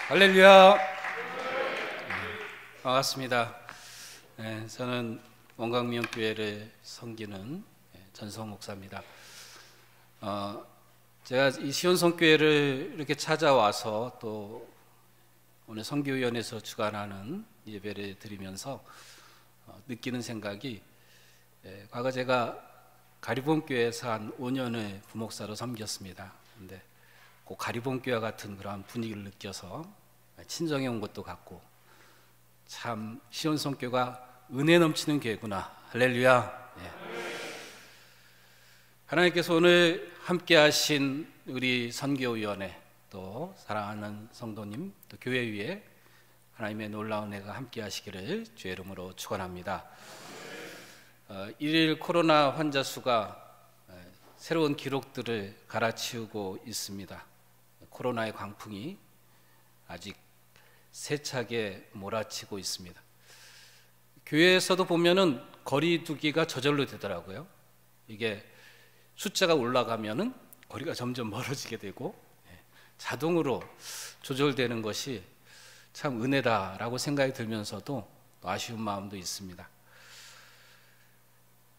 할렐루야. 반갑습니다. 저는 원광미용교회를 섬기는 전성 목사입니다. 제가 이 시온성교회를 이렇게 찾아와서 또 오늘 선교위원회에서 주관하는 예배를 드리면서 느끼는 생각이, 과거 제가 가리봉교회에서 한 5년을 부목사로 섬겼습니다. 근데 그 가리봉교회 같은 그런 분위기를 느껴서 친정에 온 것도 같고, 참 시온성교가 은혜 넘치는 교회구나. 할렐루야. 하나님께서 오늘 함께 하신 우리 선교위원회, 또 사랑하는 성도님, 또 교회 위에 하나님의 놀라운 은혜가 함께 하시기를 주의 이름으로 축원합니다. 일일 코로나 환자 수가 새로운 기록들을 갈아치우고 있습니다. 코로나의 광풍이 아직 세차게 몰아치고 있습니다. 교회에서도 보면은 거리 두기가 저절로 되더라고요. 이게 숫자가 올라가면은 거리가 점점 멀어지게 되고 자동으로 조절되는 것이 참 은혜다라고 생각이 들면서도 또 아쉬운 마음도 있습니다.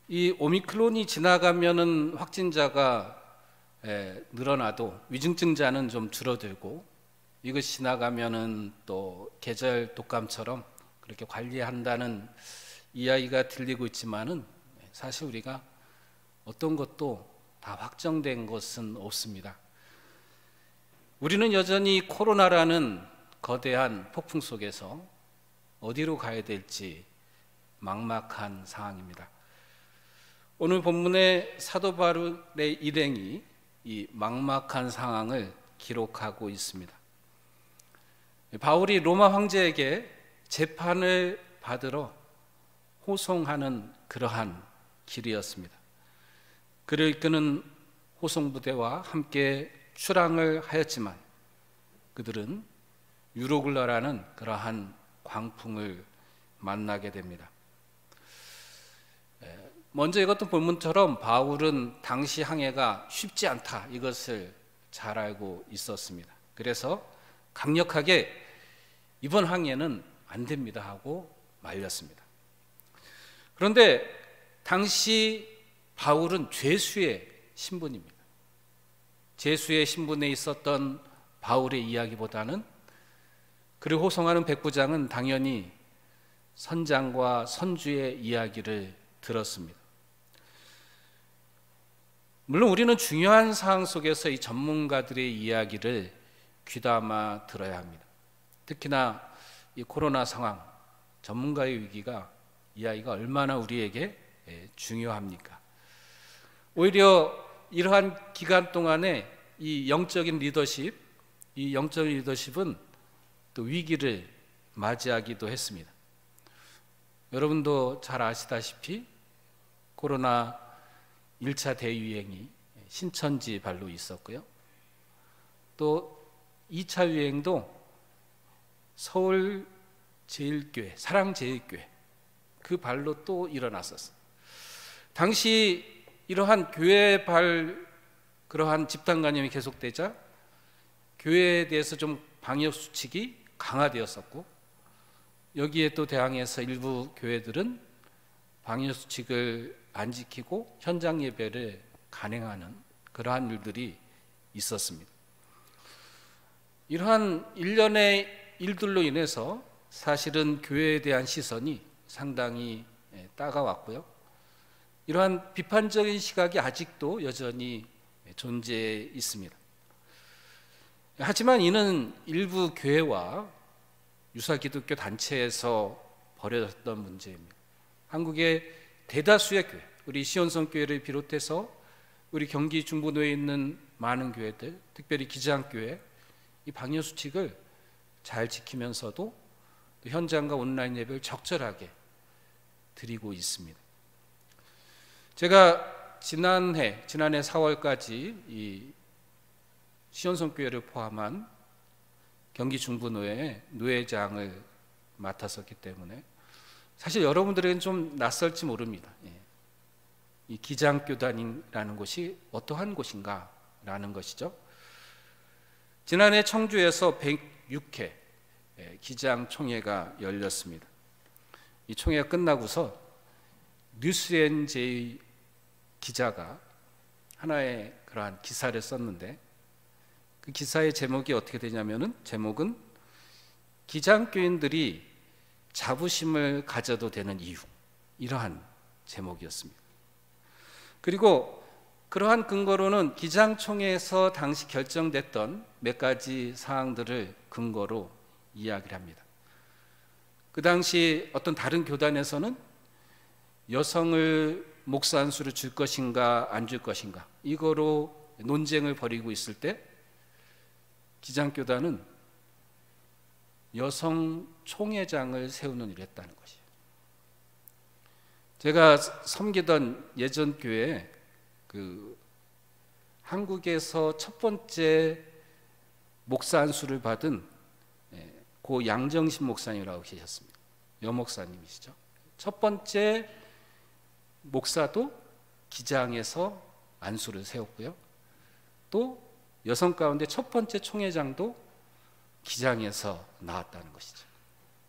이 오미크론이 지나가면은 확진자가 늘어나도 위중증자는 좀 줄어들고, 이것이 지나가면은 또 계절 독감처럼 그렇게 관리한다는 이야기가 들리고 있지만은 사실 우리가 어떤 것도 다 확정된 것은 없습니다. 우리는 여전히 코로나라는 거대한 폭풍 속에서 어디로 가야 될지 막막한 상황입니다. 오늘 본문의 사도 바울의 일행이 이 막막한 상황을 기록하고 있습니다. 바울이 로마 황제에게 재판을 받으러 호송하는 그러한 길이었습니다. 그를 이끄는 호송부대와 함께 출항을 하였지만 그들은 유로굴라라는 그러한 광풍을 만나게 됩니다. 먼저 이것도 본문처럼 바울은 당시 항해가 쉽지 않다, 이것을 잘 알고 있었습니다. 그래서 강력하게 이번 항해는 안 됩니다 하고 말렸습니다. 그런데 당시 바울은 죄수의 신분입니다. 죄수의 신분에 있었던 바울의 이야기보다는, 그를 호송하는 백부장은 당연히 선장과 선주의 이야기를 들었습니다. 물론 우리는 중요한 상황 속에서 이 전문가들의 이야기를 귀담아 들어야 합니다. 특히나 이 코로나 상황, 전문가의 위기가, 이야기가 얼마나 우리에게 중요합니까? 오히려 이러한 기간 동안에 이 영적인 리더십은 또 위기를 맞이하기도 했습니다. 여러분도 잘 아시다시피 코로나 1차 대유행이 신천지 발로 있었고요. 또 2차 유행도 서울 제일교회, 사랑제일교회 그 발로 또 일어났었어요. 당시 이러한 교회 발 그러한 집단 감염이 계속되자 교회에 대해서 좀 방역 수칙이 강화되었었고, 여기에 또 대항해서 일부 교회들은 방역 수칙을 안 지키고 현장 예배를 간행하는 그러한 일들이 있었습니다. 이러한 일련의 일들로 인해서 사실은 교회에 대한 시선이 상당히 따가웠고요. 이러한 비판적인 시각이 아직도 여전히 존재해 있습니다. 하지만 이는 일부 교회와 유사 기독교 단체에서 벌어졌던 문제입니다. 한국의 대다수의 교회, 우리 시온성교회를 비롯해서 우리 경기 중부도에 있는 많은 교회들, 특별히 기장교회, 이 방역 수칙을 잘 지키면서도 또 현장과 온라인 예배를 적절하게 드리고 있습니다. 제가 지난해 4월까지 이 시온성교회를 포함한 경기 중부노회의 노회장을 맡았었기 때문에 사실 여러분들에게는 좀 낯설지 모릅니다. 이 기장교단이라는 곳이 어떠한 곳인가라는 것이죠. 지난해 청주에서 106회 기장총회가 열렸습니다. 이 총회가 끝나고서 뉴스엔제이 기자가 하나의 그러한 기사를 썼는데, 그 기사의 제목이 어떻게 되냐면은, 제목은 기장교인들이 자부심을 가져도 되는 이유, 이러한 제목이었습니다. 그리고 그러한 근거로는 기장총회에서 당시 결정됐던 몇 가지 사항들을 근거로 이야기를 합니다. 그 당시 어떤 다른 교단에서는 여성을 목사 안수를 줄 것인가 안 줄 것인가, 이거로 논쟁을 벌이고 있을 때 기장교단은 여성 총회장을 세우는 일을 했다는 것이에요. 제가 섬기던 예전 교회에 한국에서 첫 번째 목사 안수를 받은 고 양정신 목사님이라고 계셨습니다. 여목사님이시죠. 첫 번째 목사도 기장에서 안수를 세웠고요, 또 여성 가운데 첫 번째 총회장도 기장에서 나왔다는 것이죠.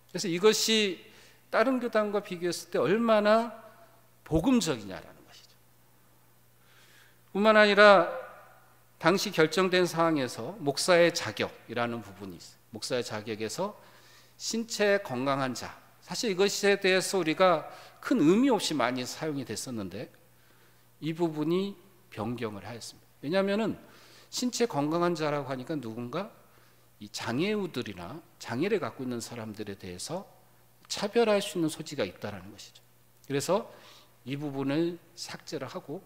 그래서 이것이 다른 교단과 비교했을 때 얼마나 복음적이냐라는 것이죠. 뿐만 아니라 당시 결정된 사항에서 목사의 자격이라는 부분이 있어요. 목사의 자격에서 신체 건강한 자, 사실 이것에 대해서 우리가 큰 의미 없이 많이 사용이 됐었는데, 이 부분이 변경을 하였습니다. 왜냐하면 신체 건강한 자라고 하니까 누군가 이 장애우들이나 장애를 갖고 있는 사람들에 대해서 차별할 수 있는 소지가 있다는 것이죠. 그래서 이 부분을 삭제를 하고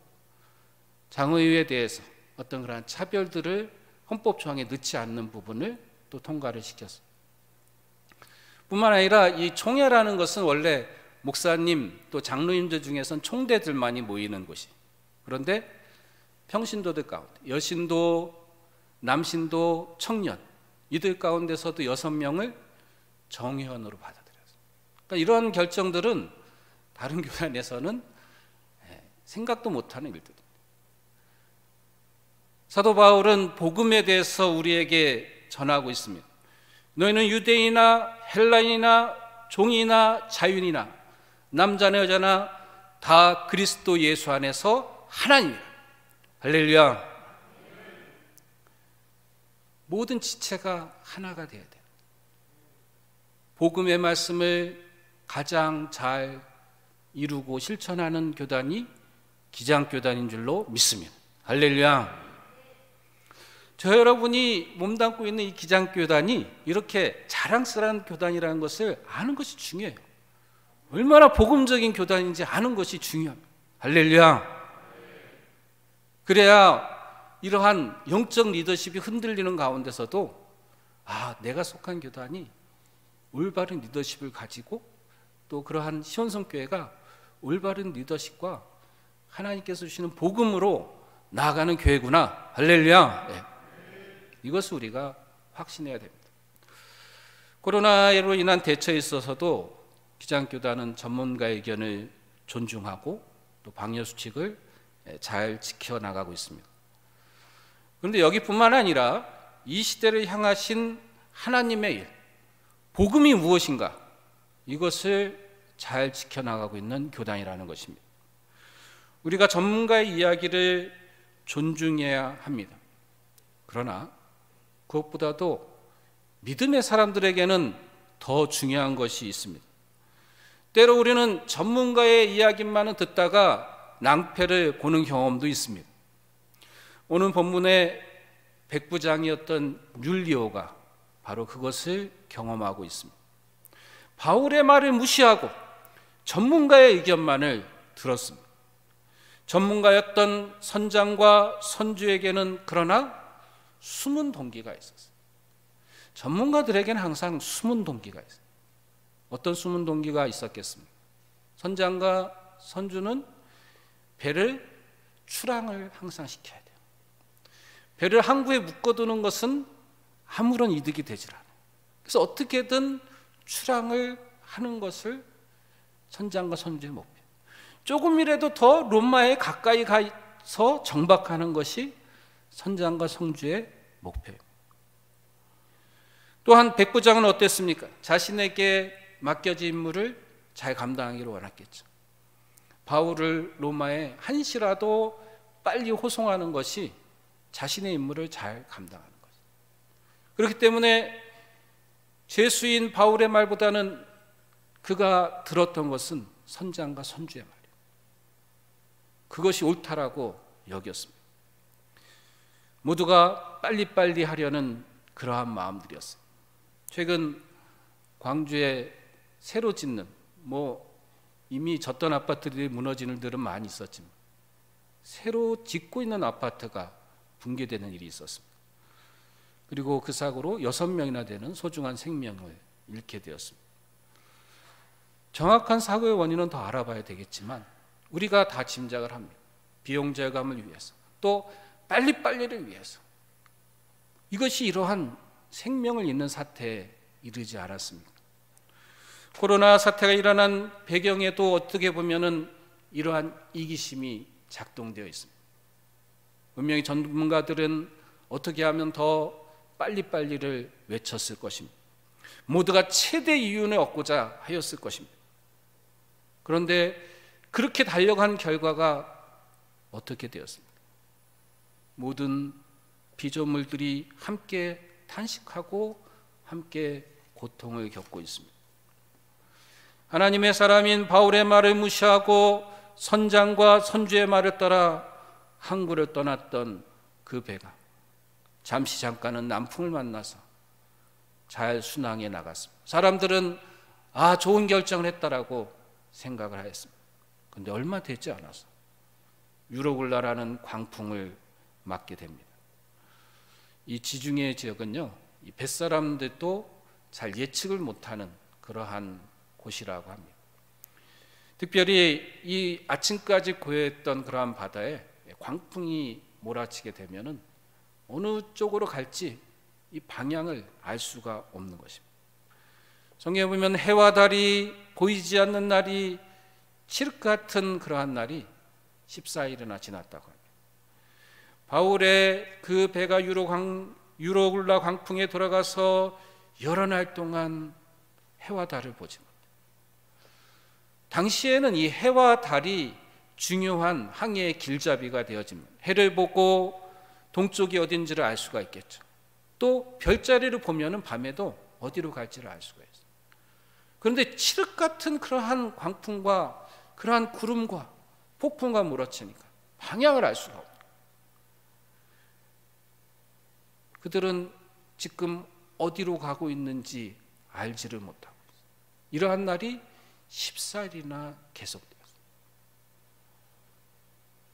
장애우에 대해서 어떤 그런 차별들을 헌법 조항에 넣지 않는 부분을 또 통과를 시켰습니다. 뿐만 아니라 이 총회라는 것은 원래 목사님 또 장로님들 중에서는 총대들만이 모이는 곳이, 그런데 평신도들 가운데 여신도, 남신도, 청년, 이들 가운데서도 6명을 정회원으로 받아들였어요. 그러니까 이런 결정들은 다른 교단에서는 생각도 못하는 일들입니다. 사도 바울은 복음에 대해서 우리에게 전하고 있습니다. 너희는 유대인이나 헬라인이나 종이나 자유인이나 남자나 여자나 다 그리스도 예수 안에서 하나님이라. 할렐루야. 모든 지체가 하나가 되어야 돼요. 복음의 말씀을 가장 잘 이루고 실천하는 교단이 기장교단인 줄로 믿습니다. 할렐루야. 저 여러분이 몸담고 있는 이 기장교단이 이렇게 자랑스러운 교단이라는 것을 아는 것이 중요해요. 얼마나 복음적인 교단인지 아는 것이 중요합니다. 할렐루야. 그래야 이러한 영적 리더십이 흔들리는 가운데서도 내가 속한 교단이 올바른 리더십을 가지고 또 그러한 시온성교회가 올바른 리더십과 하나님께서 주시는 복음으로 나아가는 교회구나. 할렐루야. 네. 이것을 우리가 확신해야 됩니다. 코로나로 인한 대처에 있어서도 기장교단은 전문가의 의견을 존중하고 또 방역수칙을 잘 지켜나가고 있습니다. 그런데 여기뿐만 아니라 이 시대를 향하신 하나님의 일, 복음이 무엇인가, 이것을 잘 지켜나가고 있는 교단이라는 것입니다. 우리가 전문가의 이야기를 존중해야 합니다. 그러나 그것보다도 믿음의 사람들에게는 더 중요한 것이 있습니다. 때로 우리는 전문가의 이야기만은 듣다가 낭패를 보는 경험도 있습니다. 오늘 본문의 백부장이었던 율리오가 바로 그것을 경험하고 있습니다. 바울의 말을 무시하고 전문가의 의견만을 들었습니다. 전문가였던 선장과 선주에게는 그러나 숨은 동기가 있었어요. 전문가들에게는 항상 숨은 동기가 있어요. 어떤 숨은 동기가 있었겠습니까? 선장과 선주는 배를 출항을 항상 시켜야 돼요. 배를 항구에 묶어두는 것은 아무런 이득이 되질 않아요. 그래서 어떻게든 출항을 하는 것을 선장과 선주의 목표. 조금이라도 더 로마에 가까이 가서 정박하는 것이 선장과 선주의 목표입니다. 또한 백부장은 어땠습니까? 자신에게 맡겨진 임무를 잘 감당하기를 원했겠죠. 바울을 로마에 한시라도 빨리 호송하는 것이 자신의 임무를 잘 감당하는 거죠. 그렇기 때문에 죄수인 바울의 말보다는 그가 들었던 것은 선장과 선주의 말이에요. 그것이 옳다라고 여겼습니다. 모두가 빨리빨리 하려는 그러한 마음들이었어요. 최근 광주에 새로 짓는 이미 졌던 아파트들이 무너지는 일들은 많이 있었지만 새로 짓고 있는 아파트가 붕괴되는 일이 있었습니다. 그리고 그 사고로 6명이나 되는 소중한 생명을 잃게 되었습니다. 정확한 사고의 원인은 더 알아봐야 되겠지만 우리가 다 짐작을 합니다. 비용 절감을 위해서, 또 빨리빨리를 위해서. 이것이 이러한 생명을 잃는 사태에 이르지 않았습니까? 코로나 사태가 일어난 배경에도 어떻게 보면은 이러한 이기심이 작동되어 있습니다. 분명히 전문가들은 어떻게 하면 더 빨리빨리를 외쳤을 것입니다. 모두가 최대 이윤을 얻고자 하였을 것입니다. 그런데 그렇게 달려간 결과가 어떻게 되었습니까? 모든 피조물들이 함께 탄식하고 함께 고통을 겪고 있습니다. 하나님의 사람인 바울의 말을 무시하고 선장과 선주의 말을 따라 항구를 떠났던 그 배가 잠깐은 남풍을 만나서 잘 순항해 나갔습니다. 사람들은 좋은 결정을 했다라고 생각을 하였습니다. 그런데 얼마 되지 않아서 유로굴라라는 광풍을 맞게 됩니다. 이 지중해 지역은요, 이 뱃사람들도 잘 예측을 못하는 그러한 곳이라고 합니다. 특별히 이 아침까지 고요했던 그러한 바다에 광풍이 몰아치게 되면은 어느 쪽으로 갈지 이 방향을 알 수가 없는 것입니다. 성경에 보면 해와 달이 보이지 않는 날이 칠흑 같은 그러한 날이 14일이나 지났다고 합니다. 바울의 그 배가 유로굴라 광풍에 돌아가서 여러 날 동안 해와 달을 보지 못해요. 당시에는 이 해와 달이 중요한 항해의 길잡이가 되어집니다. 해를 보고 동쪽이 어딘지를 알 수가 있겠죠. 또 별자리를 보면은 밤에도 어디로 갈지를 알 수가 있어요. 그런데 칠흑 같은 그러한 광풍과 그러한 구름과 폭풍과 몰아치니까 방향을 알 수가 없어요. 그들은 지금 어디로 가고 있는지 알지를 못하고 있어요. 이러한 날이 14일이나 계속되었어요.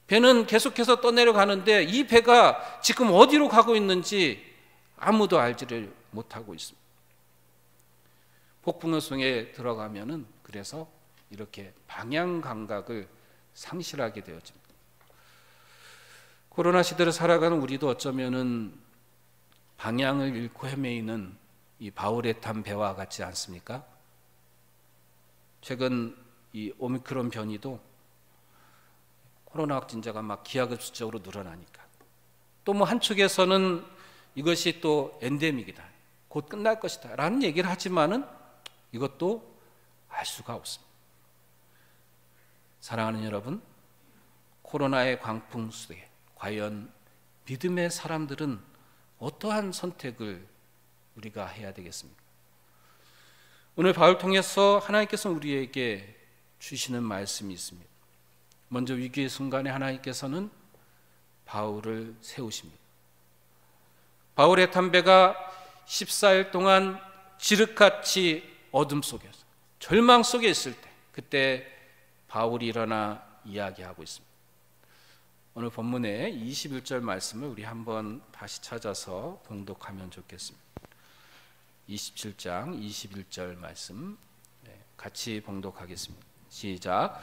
배는 계속해서 떠내려가는데 이 배가 지금 어디로 가고 있는지 아무도 알지를 못하고 있습니다. 폭풍의 속에 들어가면은 그래서 이렇게 방향 감각을 상실하게 되어집니다. 코로나 시대를 살아가는 우리도 어쩌면은 방향을 잃고 헤매이는 이 바울에 탄 배와 같지 않습니까? 최근 이 오미크론 변이도 코로나 확진자가 막 기하급수적으로 늘어나니까 또 한쪽에서는 이것이 또 엔데믹이다, 곧 끝날 것이다 라는 얘기를 하지만은 이것도 알 수가 없습니다. 사랑하는 여러분, 코로나의 광풍 속에 과연 믿음의 사람들은 어떠한 선택을 우리가 해야 되겠습니까? 오늘 바울 통해서 하나님께서 우리에게 주시는 말씀이 있습니다. 먼저 위기의 순간에 하나님께서는 바울을 세우십니다. 바울의 탄 배가 14일 동안 지륵같이 어둠 속에서 절망 속에 있을 때, 그때 바울이 일어나 이야기하고 있습니다. 오늘 본문의 21절 말씀을 우리 한번 다시 찾아서 봉독하면 좋겠습니다. 27장 21절 말씀 같이 봉독하겠습니다. 시작.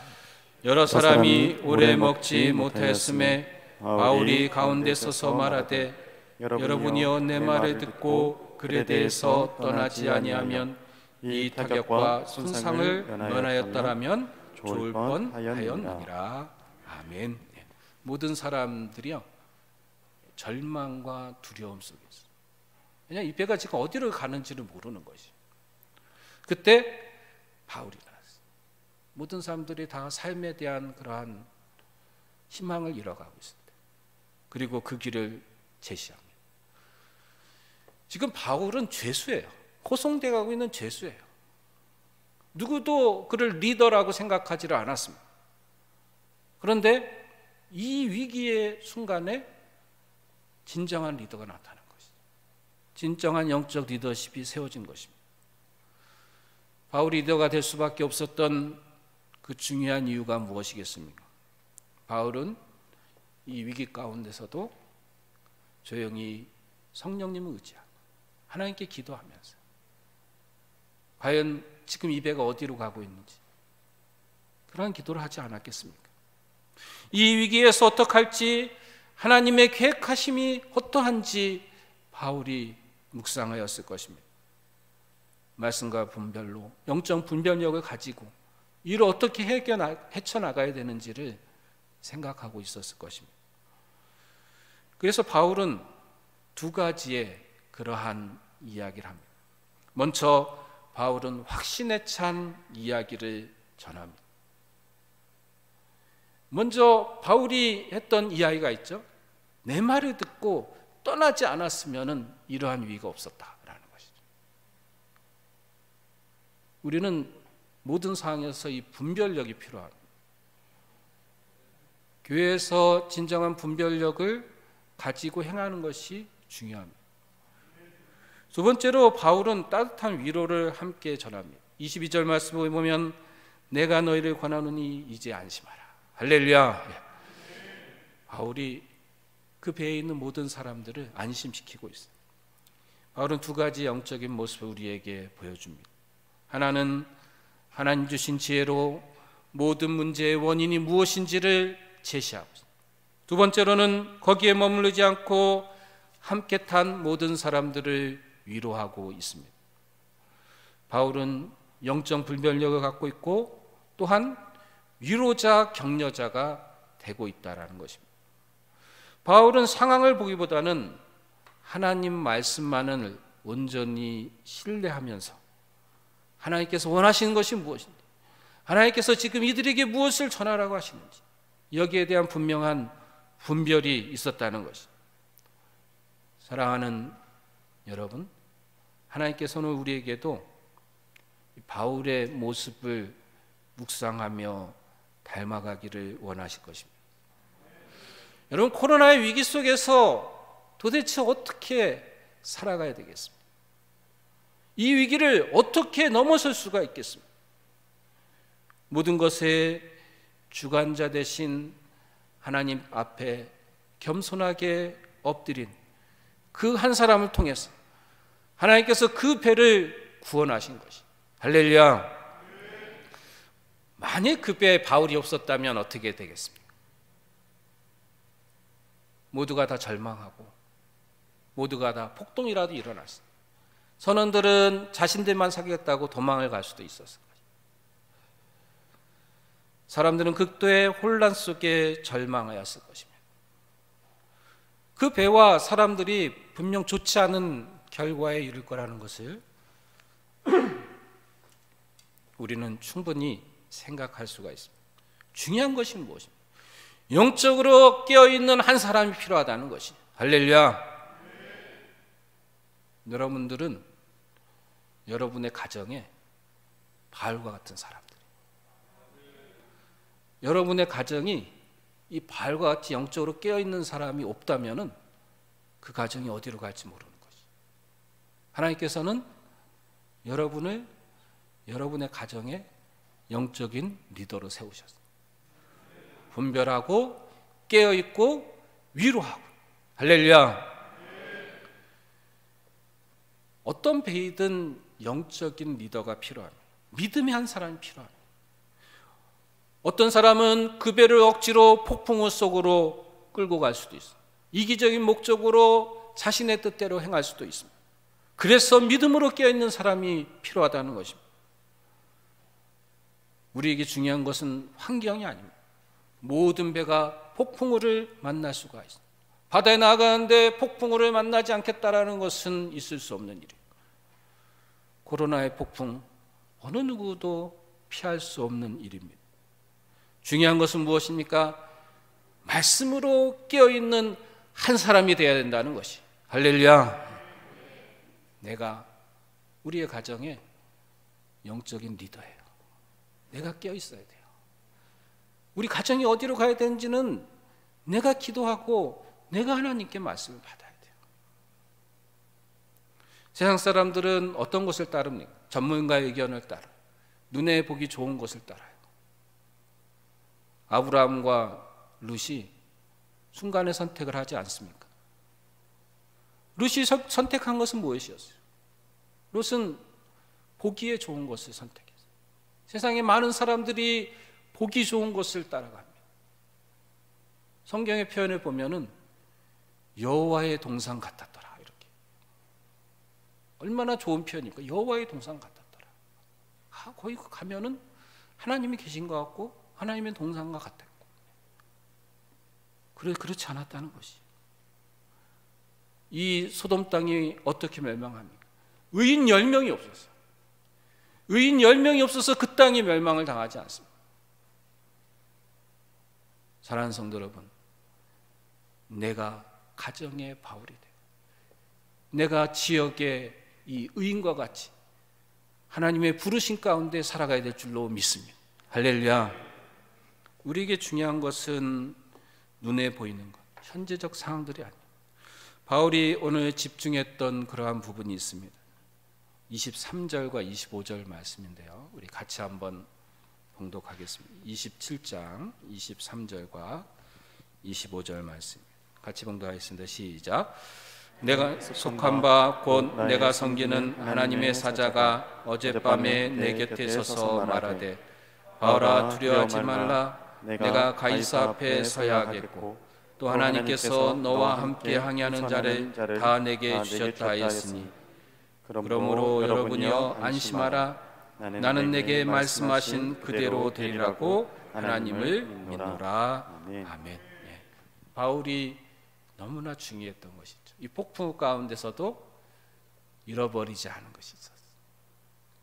여러 사람이 오래 먹지 못하였음에 바울이 가운데 서서 말하되 여러분이여 내 말을 듣고 글에 대해서 떠나지 아니하면 이 타격과 손상을 면하였더라면 좋을 뻔하였느니라. 아멘. 모든 사람들이요 절망과 두려움 속에 있어요. 왜냐하면 이 배가 지금 어디로 가는지를 모르는 것이. 그때 바울이 나왔어요. 모든 사람들이 다 삶에 대한 그러한 희망을 잃어가고 있을 때, 그리고 그 길을 제시합니다. 지금 바울은 죄수예요. 호송돼가고 있는 죄수예요. 누구도 그를 리더라고 생각하지를 않았습니다. 그런데 이 위기의 순간에 진정한 리더가 나타난 것이죠. 진정한 영적 리더십이 세워진 것입니다. 바울이 리더가 될 수밖에 없었던 그 중요한 이유가 무엇이겠습니까? 바울은 이 위기 가운데서도 조용히 성령님을 의지하고 하나님께 기도하면서 과연 지금 이 배가 어디로 가고 있는지 그러한 기도를 하지 않았겠습니까? 이 위기에서 어떻게 할지, 하나님의 계획하심이 어떠한지 바울이 묵상하였을 것입니다. 말씀과 분별로 영적 분별력을 가지고 이를 어떻게 헤쳐나가야 되는지를 생각하고 있었을 것입니다. 그래서 바울은 두 가지의 그러한 이야기를 합니다. 먼저 바울은 확신에 찬 이야기를 전합니다. 먼저 바울이 했던 이야기가 있죠. 내 말을 듣고 떠나지 않았으면 이러한 위기가 없었다라는 것이죠. 우리는 모든 상황에서 이 분별력이 필요합니다. 교회에서 진정한 분별력을 가지고 행하는 것이 중요합니다. 두 번째로 바울은 따뜻한 위로를 함께 전합니다. 22절 말씀을 보면 내가 너희를 권하노니 이제 안심하라. 할렐루야. 바울이 그 배에 있는 모든 사람들을 안심시키고 있어요. 바울은 두 가지 영적인 모습을 우리에게 보여줍니다. 하나는 하나님 주신 지혜로 모든 문제의 원인이 무엇인지를 제시하고 있습니다. 두 번째로는 거기에 머무르지 않고 함께 탄 모든 사람들을 위로하고 있습니다. 바울은 영적 분별력을 갖고 있고 또한 위로자, 격려자가 되고 있다는 것입니다. 바울은 상황을 보기보다는 하나님 말씀만을 온전히 신뢰하면서 하나님께서 원하시는 것이 무엇인지, 하나님께서 지금 이들에게 무엇을 전하라고 하시는지 여기에 대한 분명한 분별이 있었다는 것입니다. 사랑하는 여러분, 하나님께서는 우리에게도 바울의 모습을 묵상하며 닮아가기를 원하실 것입니다. 여러분, 코로나의 위기 속에서 도대체 어떻게 살아가야 되겠습니까? 이 위기를 어떻게 넘어설 수가 있겠습니까? 모든 것의 주관자 되신 하나님 앞에 겸손하게 엎드린 그 한 사람을 통해서 하나님께서 그 배를 구원하신 것이. 할렐루야. 만약 그 배에 바울이 없었다면 어떻게 되겠습니까? 모두가 다 절망하고 모두가 다 폭동이라도 일어났습니다. 선원들은 자신들만 살겠다고 도망을 갈 수도 있었을 거예요. 사람들은 극도의 혼란 속에 절망하였을 것입니다. 그 배와 사람들이 분명 좋지 않은 결과에 이를 거라는 것을 우리는 충분히 생각할 수가 있습니다. 중요한 것이 무엇입니까? 영적으로 깨어있는 한 사람이 필요하다는 것이. 할렐루야. 여러분들은 여러분의 가정에 바울과 같은 사람들, 여러분의 가정이 이 바울과 같이 영적으로 깨어있는 사람이 없다면 그 가정이 어디로 갈지 모르는 것이. 하나님께서는 여러분을 여러분의 가정에 영적인 리더로 세우셨어요. 분별하고 깨어있고 위로하고. 할렐루야. 어떤 배이든 영적인 리더가 필요합니다. 믿음의 한 사람이 필요합니다. 어떤 사람은 그 배를 억지로 폭풍우 속으로 끌고 갈 수도 있어요. 이기적인 목적으로 자신의 뜻대로 행할 수도 있습니다. 그래서 믿음으로 깨어있는 사람이 필요하다는 것입니다. 우리에게 중요한 것은 환경이 아닙니다. 모든 배가 폭풍우를 만날 수가 있습니다. 바다에 나가는데 폭풍우를 만나지 않겠다라는 것은 있을 수 없는 일이에요. 코로나의 폭풍, 어느 누구도 피할 수 없는 일입니다. 중요한 것은 무엇입니까? 말씀으로 깨어있는 한 사람이 되어야 된다는 것이. 할렐루야. 내가 우리의 가정에 영적인 리더예요. 내가 깨어있어야 돼요. 우리 가정이 어디로 가야 되는지는 내가 기도하고 내가 하나님께 말씀을 받아야 돼요. 세상 사람들은 어떤 것을 따릅니까? 전문가의 의견을 따라 눈에 보기 좋은 것을 따라요. 아브라함과 룻이 순간의 선택을 하지 않습니까? 룻이 선택한 것은 무엇이었어요? 룻은 보기에 좋은 것을 선택했어요. 세상에 많은 사람들이 보기 좋은 것을 따라갑니다. 성경의 표현을 보면은 여호와의 동산 같았더라, 이렇게. 얼마나 좋은 표현입니까? 여호와의 동산 같았더라. 거기 가면은 하나님이 계신 것 같고 하나님의 동산과 같았고. 그렇지 않았다는 것이. 이 소돔 땅이 어떻게 멸망합니까? 의인 10명이 없었어요. 의인 10명이 없어서 그 땅이 멸망을 당하지 않습니다. 사랑하는 성도 여러분, 내가 가정의 바울이 돼. 내가 지역의 이 의인과 같이 하나님의 부르심 가운데 살아가야 될 줄로 믿습니다. 할렐루야. 우리에게 중요한 것은 눈에 보이는 것, 현재적 상황들이 아니에요. 바울이 오늘 집중했던 그러한 부분이 있습니다. 23절과 25절 말씀인데요, 우리 같이 한번 봉독하겠습니다. 27장 23절과 25절 말씀 같이 봉독하겠습니다. 시작. 내가 속한 바 곧 내가 섬기는 하나님의 사자가 어젯밤에 내 곁에 서서 말하되, 바울아 두려워하지 말라. 내가 가이사 앞에 서야 하겠고 또 하나님께서 너와 함께 항해하는 자를 다 내게 주셨다 하였으니, 그러므로 여러분이여 안심하라. 나는 내게 말씀하신 그대로 되리라고 하나님을 믿노라. 아멘. 바울이 너무나 중요했던 것이죠. 이 폭풍 가운데서도 잃어버리지 않은 것이 있었어요.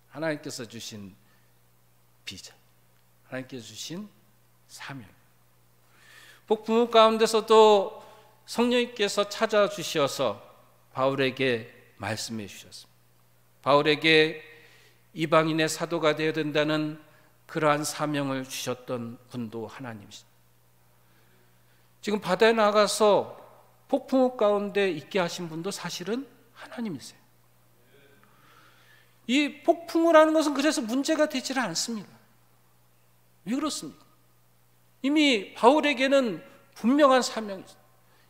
하나님께서 주신 비전, 하나님께서 주신 사명. 폭풍 가운데서도 성령님께서 찾아주셔서 바울에게 말씀해 주셨습니다. 바울에게 이방인의 사도가 되어야 된다는 그러한 사명을 주셨던 분도 하나님이십니다. 지금 바다에 나가서 폭풍 가운데 있게 하신 분도 사실은 하나님이세요. 이 폭풍을 하는 것은 그래서 문제가 되지 않습니다. 왜 그렇습니까? 이미 바울에게는 분명한 사명이 있어요.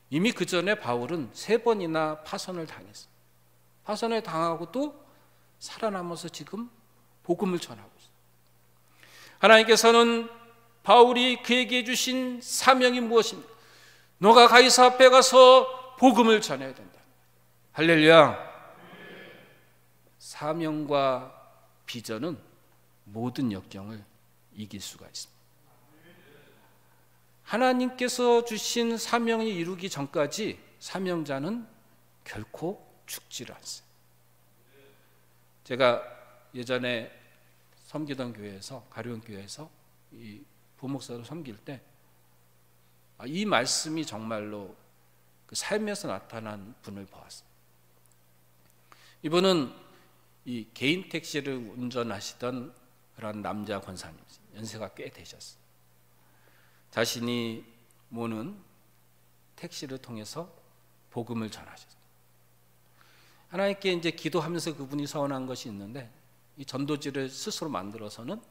이미 그 전에 바울은 3번이나 파선을 당했어요. 파선을 당하고 또 살아남아서 지금 복음을 전하고 있어요. 하나님께서는 바울이 그에게 주신 사명이 무엇입니까? 너가 가이사 앞에 가서 복음을 전해야 된다. 할렐루야. 사명과 비전은 모든 역경을 이길 수가 있습니다. 하나님께서 주신 사명이 이루기 전까지 사명자는 결코 죽지를 않습니다. 제가 예전에 섬기던 교회에서, 가려운 교회에서 이 부목사로 섬길 때 이 말씀이 정말로 그 삶에서 나타난 분을 보았습니다. 이분은 이 개인 택시를 운전하시던 그런 남자 권사님이세요. 연세가 꽤 되셨어요. 자신이 모는 택시를 통해서 복음을 전하셨어요. 하나님께 이제 기도하면서 그분이 서원한 것이 있는데, 이 전도지를 스스로 만들어서는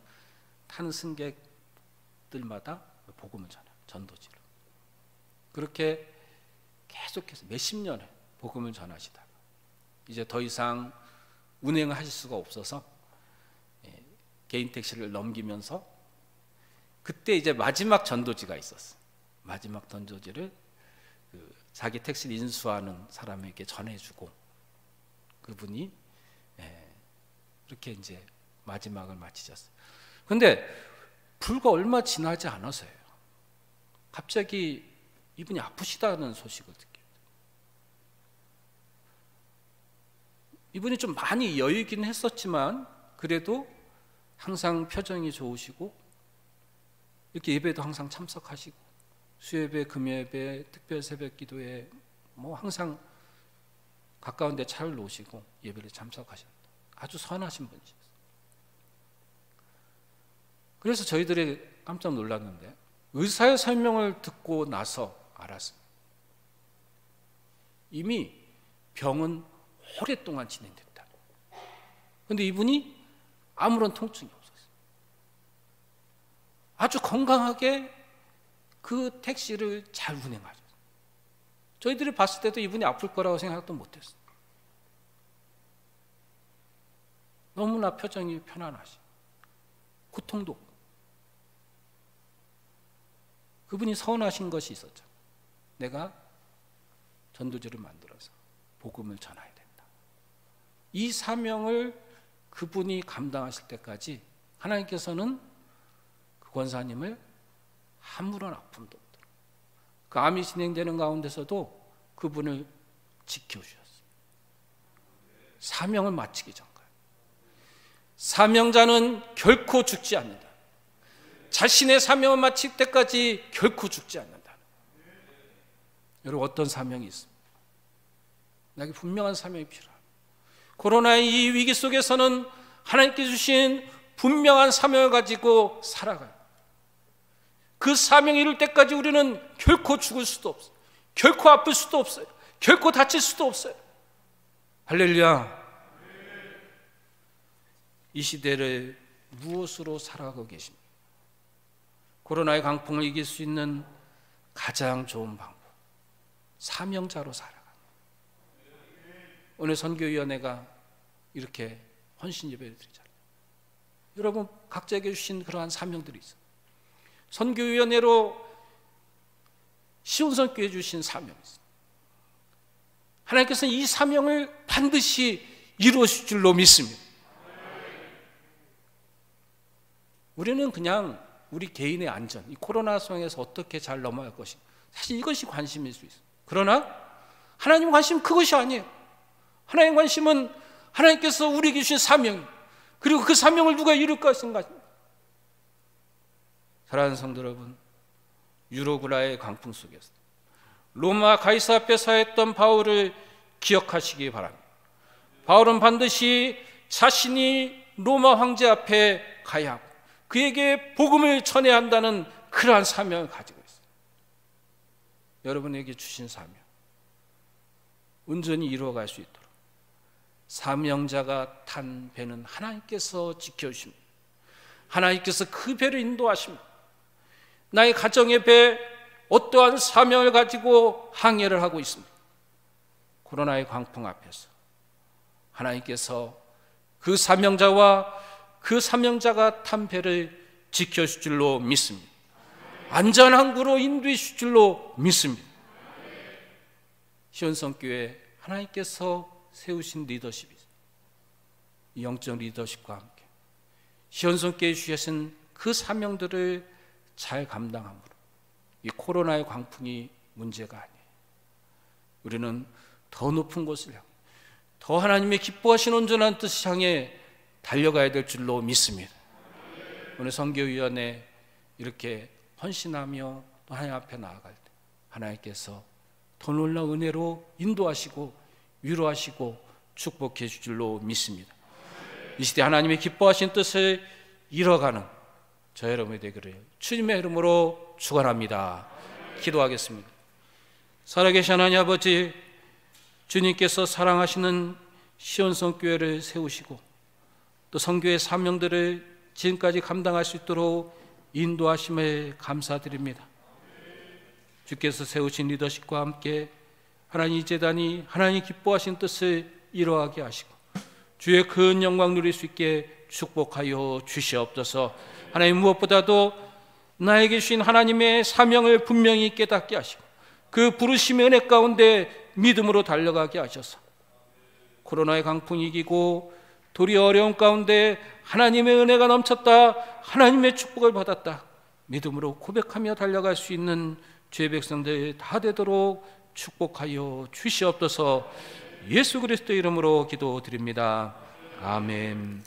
타는 승객들마다 복음을 전해요. 전도지를. 그렇게 계속해서 몇십 년을 복음을 전하시다가 이제 더 이상 운행을 하실 수가 없어서 개인 택시를 넘기면서, 그때 이제 마지막 전도지가 있었어요. 마지막 전도지를 자기 택시를 인수하는 사람에게 전해주고, 그분이 그렇게 이제 마지막을 마치셨어요. 그런데 불과 얼마 지나지 않아서요, 갑자기 이분이 아프시다는 소식을 듣게. 이분이 좀 많이 여유있긴 했었지만 그래도 항상 표정이 좋으시고 이렇게 예배도 항상 참석하시고 수예배, 금요예배, 특별 새벽 기도에 뭐 항상 가까운 데 차를 놓으시고 예배를 참석하셨다. 아주 선하신 분이셨어요. 그래서 저희들이 깜짝 놀랐는데 의사의 설명을 듣고 나서 알았습니다. 이미 병은 오랫동안 진행됐다. 그런데 이분이 아무런 통증이 없었어요. 아주 건강하게 그 택시를 잘 운행하셨어요. 저희들이 봤을 때도 이분이 아플 거라고 생각도 못했어요. 너무나 표정이 편안하시고 고통도 없고. 그분이 서운하신 것이 있었죠. 내가 전도지를 만들어서 복음을 전해야 된다. 이 사명을 그분이 감당하실 때까지 하나님께서는 그 권사님을 아무런 아픔도 없도록 그 암이 진행되는 가운데서도 그분을 지켜주셨어요. 사명을 마치기 전까지. 사명자는 결코 죽지 않는다. 자신의 사명을 마칠 때까지 결코 죽지 않는다. 여러분, 어떤 사명이 있습니까? 나에게 분명한 사명이 필요합니다. 코로나의 이 위기 속에서는 하나님께 주신 분명한 사명을 가지고 살아가요. 그 사명을 이룰 때까지 우리는 결코 죽을 수도 없어요. 결코 아플 수도 없어요. 결코 다칠 수도 없어요. 할렐루야. 이 시대를 무엇으로 살아가고 계십니까? 코로나의 강풍을 이길 수 있는 가장 좋은 방법, 사명자로 살아가는. 오늘 선교위원회가 이렇게 헌신 예배를 드리잖아요. 여러분 각자에게 주신 그러한 사명들이 있어요. 선교위원회로 시온선교회 주신 사명이 있어요. 하나님께서는 이 사명을 반드시 이루어질 줄로 믿습니다. 우리는 그냥 우리 개인의 안전, 이 코로나 상황에서 어떻게 잘 넘어갈 것인가, 사실 이것이 관심일 수 있어요. 그러나 하나님 관심 그것이 아니에요. 하나님 관심은 하나님께서 우리에게 주신 사명, 그리고 그 사명을 누가 이룰 것인가. 사랑하는 성도 여러분, 유로구라의 강풍 속에서 로마 가이사 앞에 서했던 바울을 기억하시기 바랍니다. 바울은 반드시 자신이 로마 황제 앞에 가야 하고 그에게 복음을 전해야 한다는 그러한 사명을 가지고 있어요. 여러분에게 주신 사명, 온전히 이루어갈 수 있도록 사명자가 탄 배는 하나님께서 지켜주십니다. 하나님께서 그 배를 인도하십니다. 나의 가정의 배, 어떠한 사명을 가지고 항해를 하고 있습니다. 코로나의 광풍 앞에서 하나님께서 그 사명자와 그 사명자가 탄 배를 지켜줄 줄로 믿습니다. 안전한 항구로 인도해 줄 줄로 믿습니다. 시온성교회 하나님께서 세우신 리더십이 있습니다. 이 영적 리더십과 함께 시온성교회에 주신 그 사명들을 잘 감당함으로 이 코로나의 광풍이 문제가 아니에요. 우리는 더 높은 곳을 향해, 더 하나님의 기뻐하신 온전한 뜻을 향해 달려가야 될 줄로 믿습니다. 오늘 선교위원회 이렇게 헌신하며 또 하나님 앞에 나아갈 때 하나님께서 더 놀라운 은혜로 인도하시고 위로하시고 축복해 줄 줄로 믿습니다. 이 시대 하나님의 기뻐하신 뜻을 이뤄가는 저 여러분이 되기를 주님의 이름으로 축원합니다. 기도하겠습니다. 살아계신 하나님 아버지, 주님께서 사랑하시는 시온성교회를 세우시고 또 선교의 사명들을 지금까지 감당할 수 있도록 인도하심을 감사드립니다. 주께서 세우신 리더십과 함께 하나님 이 재단이 하나님 기뻐하신 뜻을 이루어가게 하시고 주의 큰 영광 누릴 수 있게 축복하여 주시옵소서. 하나님, 무엇보다도 나에게 주신 하나님의 사명을 분명히 깨닫게 하시고 그 부르심의 은혜 가운데 믿음으로 달려가게 하셔서 코로나의 강풍이 이기고 도리 어려운 가운데 하나님의 은혜가 넘쳤다, 하나님의 축복을 받았다 믿음으로 고백하며 달려갈 수 있는 주의 백성들 다 되도록 축복하여 주시옵소서. 예수 그리스도 이름으로 기도드립니다. 아멘.